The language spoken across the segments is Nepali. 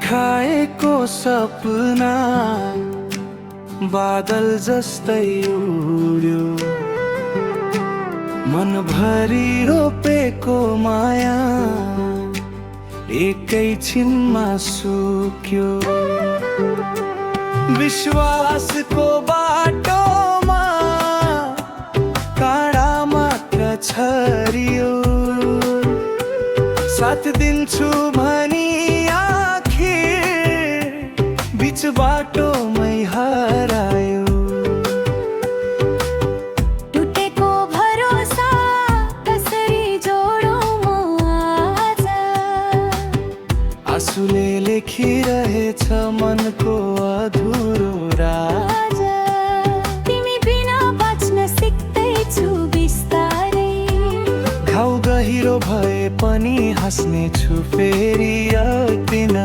देखाएको सपना बादल जस्तै उड्यो, मनभरि रोपेको माया एकैछिनमा सुक्यो। विश्वासको बाटोमा काँडा मात्र छरियो, साथ दिन्छु भनी आखिर बीच बाटोमै हरायो। टुटेको भरोसा कसरी जोडौँ म आज, आँसुले लेखिरहेछ मनको अधुरो राज। तिमी बिना बाँच्न सिक्दैछु बिस्तारै, घाउ गहिरो भए पनि हाँस्ने छु फेरि अकिन।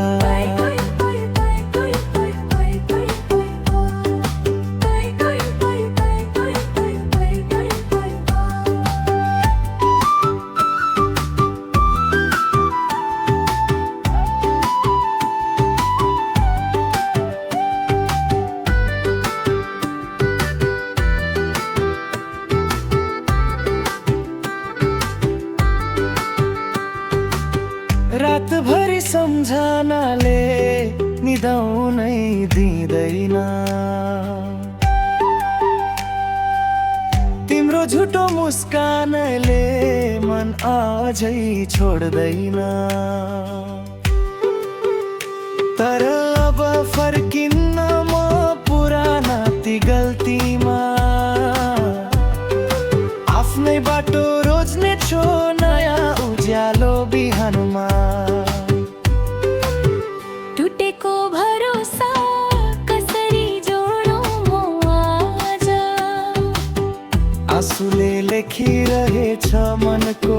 रातभरि सम्झनाले निदाउनै दिँदैन, तिम्रो झुटो मुस्कानले मन अझै छोड्दैन। तर अब फर्किन्न म पुराना ती गल्तीमा, आफ्नै बाटो रोज्ने छु नयाँ उज्यालो बिहानमा। टुटेको भरोसा कसरी जोडौँ म आज, आँसुले लेखिरहेछ मनको